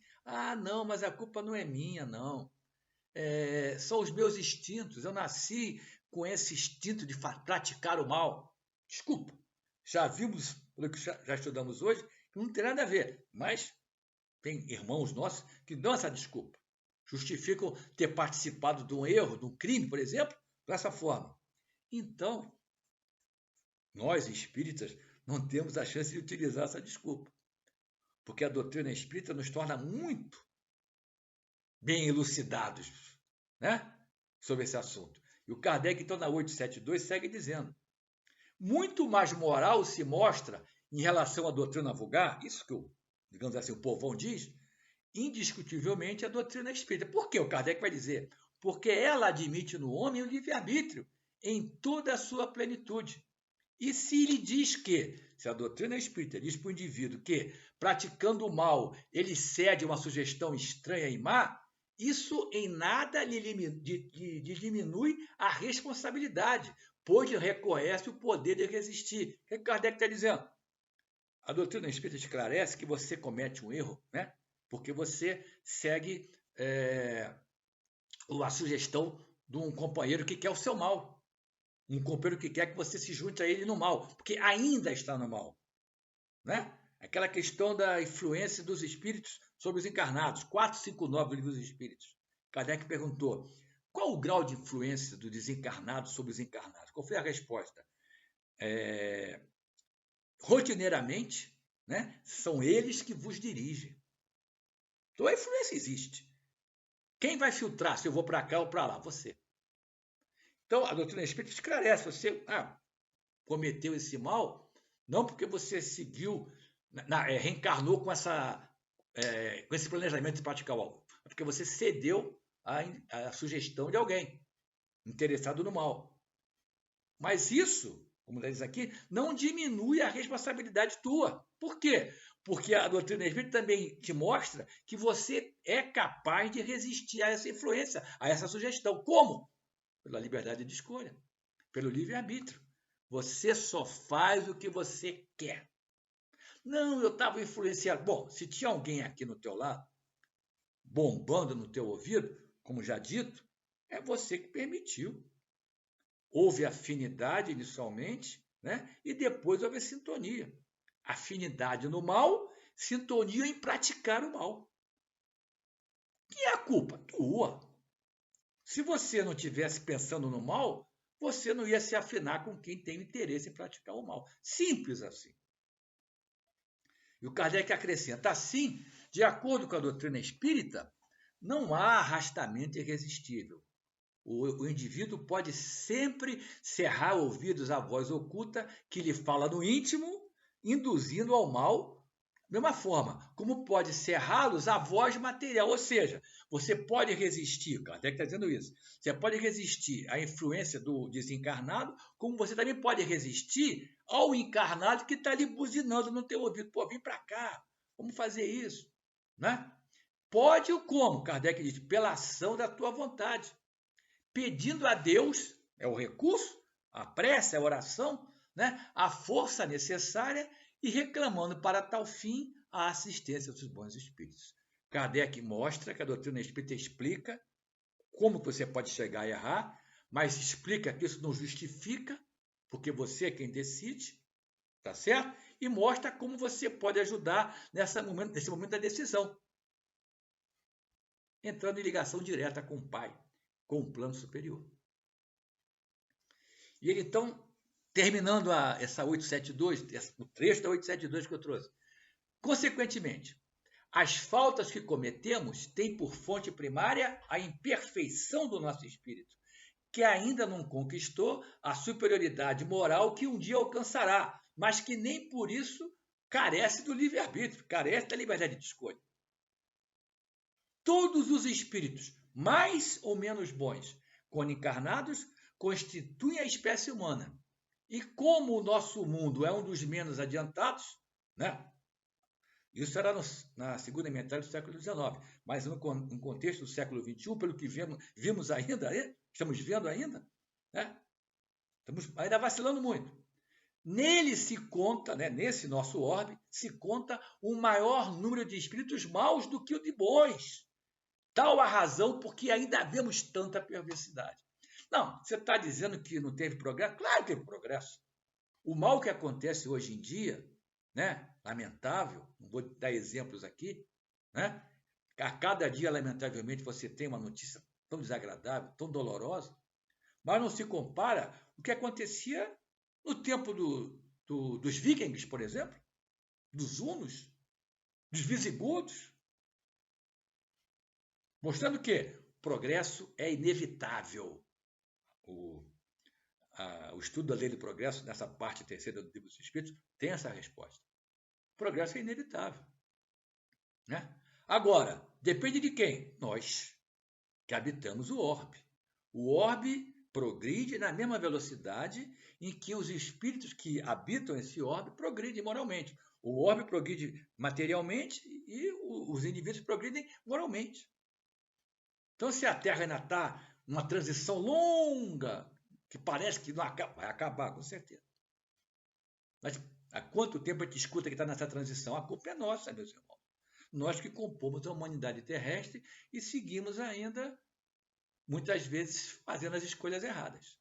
não, mas a culpa não é minha, não. São os meus instintos, eu nasci com esse instinto de praticar o mal. Desculpa, já vimos, pelo que já estudamos hoje, que não tem nada a ver, mas tem irmãos nossos que dão essa desculpa. Justificam ter participado de um erro, de um crime, por exemplo, dessa forma. Então, nós espíritas não temos a chance de utilizar essa desculpa, porque a doutrina espírita nos torna muito bem elucidados, né, sobre esse assunto. E o Kardec, então, na 872, segue dizendo, muito mais moral se mostra em relação à doutrina vulgar, isso que digamos assim, o povão diz, indiscutivelmente a doutrina espírita. Por que o Kardec vai dizer? Porque ela admite no homem o livre-arbítrio em toda a sua plenitude. E se ele diz que, se a doutrina espírita diz para o indivíduo que, praticando o mal, ele cede a uma sugestão estranha e má, isso em nada lhe diminui a responsabilidade, pois lhe reconhece o poder de resistir. O que Kardec está dizendo? A doutrina espírita esclarece que você comete um erro, né? Porque você segue a sugestão de um companheiro que quer o seu mal. Um companheiro que quer que você se junte a ele no mal, porque ainda está no mal. Né? Aquela questão da influência dos espíritos sobre os encarnados, 459 do Livro dos Espíritos. Kardec perguntou, qual o grau de influência do desencarnado sobre os encarnados? Qual foi a resposta? Rotineiramente, né, são eles que vos dirigem. Então a influência existe. Quem vai filtrar se eu vou para cá ou para lá? Você. Então, a doutrina espírita esclarece, você cometeu esse mal, não porque você seguiu, reencarnou com esse planejamento de praticar É porque você cedeu à sugestão de alguém interessado no mal. Mas isso, como diz aqui, não diminui a responsabilidade tua. Por quê? Porque a doutrina espírita também te mostra que você é capaz de resistir a essa influência, a essa sugestão. Como? Pela liberdade de escolha, pelo livre-arbítrio. Você só faz o que você quer. Não, eu estava influenciado. Bom, se tinha alguém aqui no teu lado, bombando no teu ouvido, como já dito, é você que permitiu. Houve afinidade inicialmente, né? E depois houve sintonia. Afinidade no mal, sintonia em praticar o mal. Que é a culpa? Tua. Se você não estivesse pensando no mal, você não ia se afinar com quem tem interesse em praticar o mal. Simples assim. E o Kardec acrescenta assim, de acordo com a doutrina espírita, não há arrastamento irresistível. O indivíduo pode sempre cerrar ouvidos à voz oculta que lhe fala no íntimo, induzindo ao mal, da mesma forma, como pode cerrá-los à voz material. Ou seja, você pode resistir, Kardec está dizendo isso, você pode resistir à influência do desencarnado, como você também pode resistir ao encarnado que está ali buzinando no teu ouvido. Pô, vem para cá, vamos fazer isso. Né? Pode ou como? Kardec diz, pela ação da tua vontade. Pedindo a Deus, é o recurso, a prece, a oração, né? A força necessária e reclamando para tal fim a assistência dos bons espíritos. Kardec mostra que a doutrina espírita explica como você pode chegar a errar, mas explica que isso não justifica, porque você é quem decide, tá certo? E mostra como você pode ajudar nesse momento da decisão, entrando em ligação direta com o Pai, com o plano superior. E ele, então, terminando essa 872, o trecho da 872 que eu trouxe. Consequentemente, as faltas que cometemos têm por fonte primária a imperfeição do nosso espírito, que ainda não conquistou a superioridade moral que um dia alcançará, mas que nem por isso carece do livre-arbítrio, carece da liberdade de escolha. Todos os espíritos, mais ou menos bons, quando encarnados, constituem a espécie humana. E como o nosso mundo é um dos menos adiantados, né? Isso era na segunda metade do século XIX, mas no contexto do século XXI, pelo que vimos ainda, estamos vendo ainda, né? Estamos ainda vacilando muito. Nele se conta, né, nesse nosso orbe, se conta um maior número de espíritos maus do que o de bons. Tal a razão porque ainda vemos tanta perversidade. Não, você está dizendo que não teve progresso? Claro que teve progresso. O mal que acontece hoje em dia, né, lamentável, não vou dar exemplos aqui, né? A cada dia, lamentavelmente, você tem uma notícia tão desagradável, tão dolorosa, mas não se compara o que acontecia no tempo dos vikings, por exemplo, dos hunos, dos visigodos, mostrando que o progresso é inevitável. O estudo da lei do progresso, nessa parte terceira do livro dos Espíritos, tem essa resposta. O progresso é inevitável. Né? Agora, depende de quem? Nós, que habitamos o orbe. O orbe progride na mesma velocidade em que os espíritos que habitam esse orbe progridem moralmente. O orbe progride materialmente e os indivíduos progridem moralmente. Então, se a Terra ainda está numa transição longa, que parece que não acaba, vai acabar, com certeza. Mas há quanto tempo a gente escuta que está nessa transição? A culpa é nossa, meus irmãos. Nós que compomos a humanidade terrestre e seguimos ainda, muitas vezes, fazendo as escolhas erradas.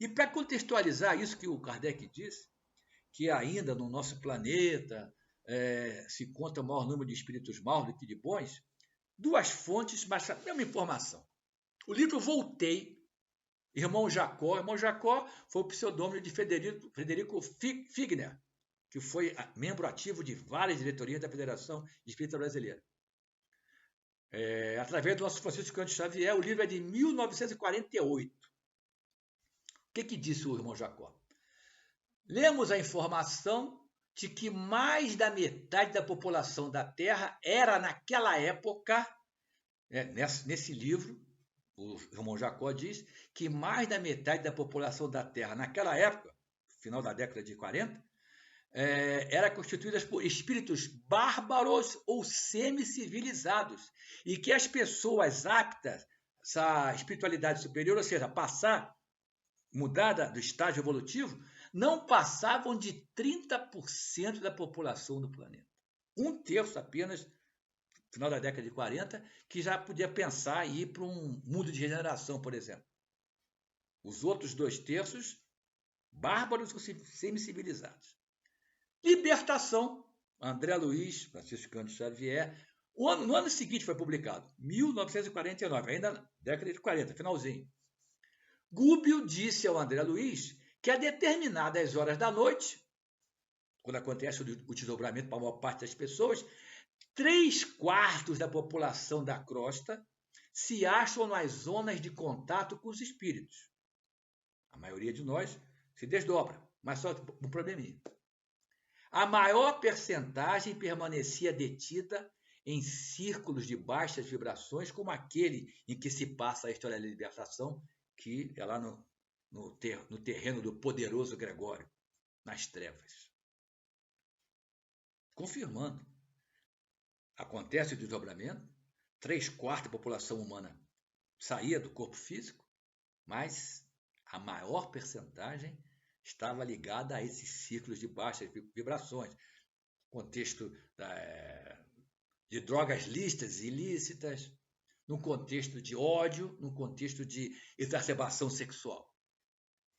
E para contextualizar isso que o Kardec disse, que ainda no nosso planeta se conta o maior número de espíritos maus do que de bons, duas fontes, mas a mesma informação. O livro Voltei, Irmão Jacó. Irmão Jacó foi o pseudônimo de Frederico Figner, que foi membro ativo de várias diretorias da Federação Espírita Brasileira. Através do nosso Francisco Cândido Xavier, o livro é de 1948. O que disse o Irmão Jacó? Lemos a informação de que mais da metade da população da Terra era, naquela época, Nesse livro, o irmão Jacó diz que mais da metade da população da Terra, naquela época, final da década de 40, era constituída por espíritos bárbaros ou semi-civilizados, e que as pessoas aptas essa espiritualidade superior, ou seja, mudar do estágio evolutivo, não passavam de 30% da população do planeta. Um terço apenas, no final da década de 40, que já podia pensar em ir para um mundo de regeneração, por exemplo. Os outros 2 terços, bárbaros ou semi-civilizados. Libertação, André Luiz, Francisco Cândido Xavier. No ano seguinte foi publicado, 1949, ainda na década de 40, finalzinho. Gubbio disse ao André Luiz que a determinadas horas da noite, quando acontece o desdobramento para a maior parte das pessoas, 3/4 da população da crosta se acham nas zonas de contato com os espíritos. A maioria de nós se desdobra, mas só um probleminha. A maior percentagem permanecia detida em círculos de baixas vibrações, como aquele em que se passa a história da libertação, que é lá no terreno do poderoso Gregório, nas trevas. Confirmando. Acontece o desdobramento, 3/4 da população humana saía do corpo físico, mas a maior percentagem estava ligada a esses círculos de baixas vibrações, contexto de drogas lícitas e ilícitas, no contexto de ódio, no contexto de exacerbação sexual.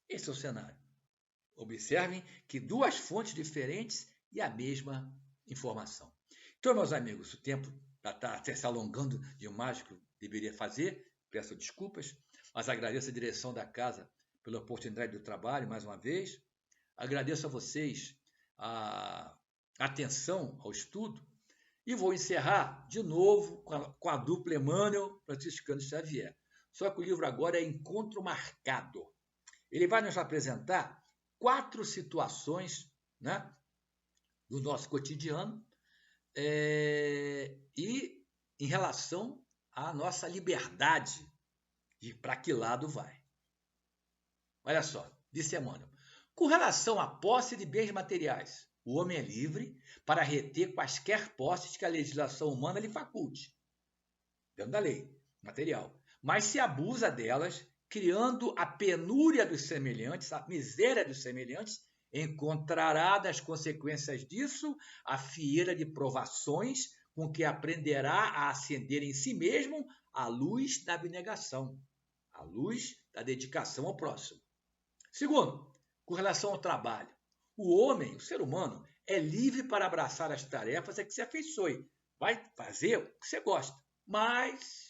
Esse é o cenário. Observem que 2 fontes diferentes e a mesma informação. Então, meus amigos, o tempo está se alongando demais do que eu deveria fazer, peço desculpas, mas agradeço a direção da casa pela oportunidade do trabalho, mais uma vez. Agradeço a vocês a atenção ao estudo e vou encerrar de novo com a dupla Emmanuel Francisco Cândido Xavier. Só que o livro agora é Encontro Marcado. Ele vai nos apresentar 4 situações, né, do nosso cotidiano e em relação à nossa liberdade de para que lado vai. Olha só, disse Emmanuel. Com relação à posse de bens materiais, o homem é livre para reter quaisquer posses que a legislação humana lhe faculte, dentro da lei material, mas se abusa delas, criando a penúria dos semelhantes, a miséria dos semelhantes, encontrará das consequências disso a fieira de provações com que aprenderá a acender em si mesmo a luz da abnegação, a luz da dedicação ao próximo. Segundo, com relação ao trabalho, o homem, o ser humano, é livre para abraçar as tarefas a que se afeiçoe. Vai fazer o que você gosta. Mas,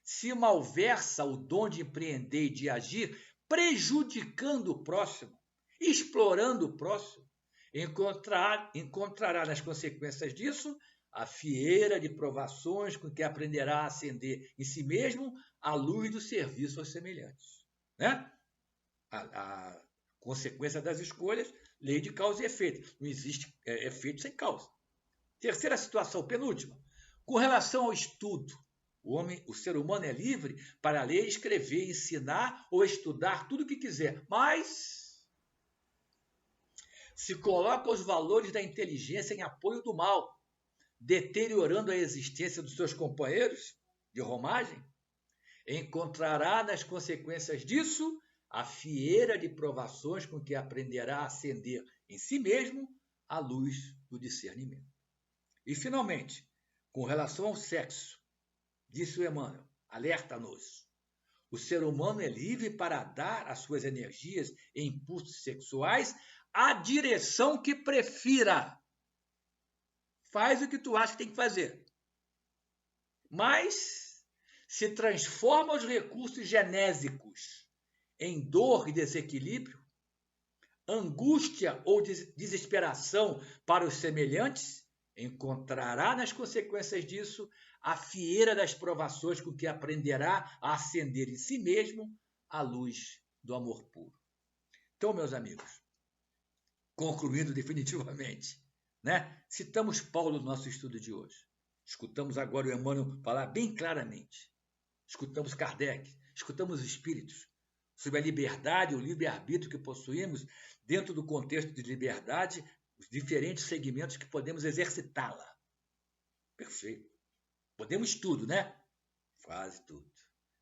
se malversa o dom de empreender e de agir, prejudicando o próximo, explorando o próximo, encontrará nas consequências disso a fieira de provações com que aprenderá a acender em si mesmo a luz do serviço aos semelhantes. Né? A consequência das escolhas, lei de causa e efeito. Não existe efeito sem causa. Terceira situação, penúltima. Com relação ao estudo, o ser humano é livre para ler, escrever, ensinar ou estudar tudo o que quiser, mas se coloca os valores da inteligência em apoio do mal, deteriorando a existência dos seus companheiros de romagem, encontrará nas consequências disso a fieira de provações com que aprenderá a acender em si mesmo a luz do discernimento. E, finalmente, com relação ao sexo, disse o Emmanuel, alerta-nos. O ser humano é livre para dar às suas energias e impulsos sexuais a direção que prefira. Faz o que tu acha que tem que fazer. Mas se transforma os recursos genésicos em dor e desequilíbrio, angústia ou desesperação para os semelhantes, encontrará nas consequências disso a fieira das provações com que aprenderá a acender em si mesmo a luz do amor puro. Então, meus amigos, concluindo definitivamente, né? Citamos Paulo no nosso estudo de hoje. Escutamos agora o Emmanuel falar bem claramente. Escutamos Kardec, escutamos os espíritos sobre a liberdade, o livre-arbítrio que possuímos dentro do contexto de liberdade, os diferentes segmentos que podemos exercitá-la. Perfeito. Podemos tudo, né? Quase tudo.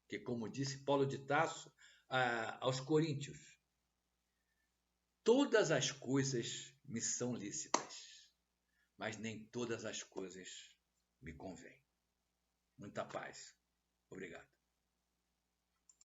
Que, como disse Paulo de Tarso aos Coríntios, todas as coisas me são lícitas, mas nem todas as coisas me convêm. Muita paz. Obrigado.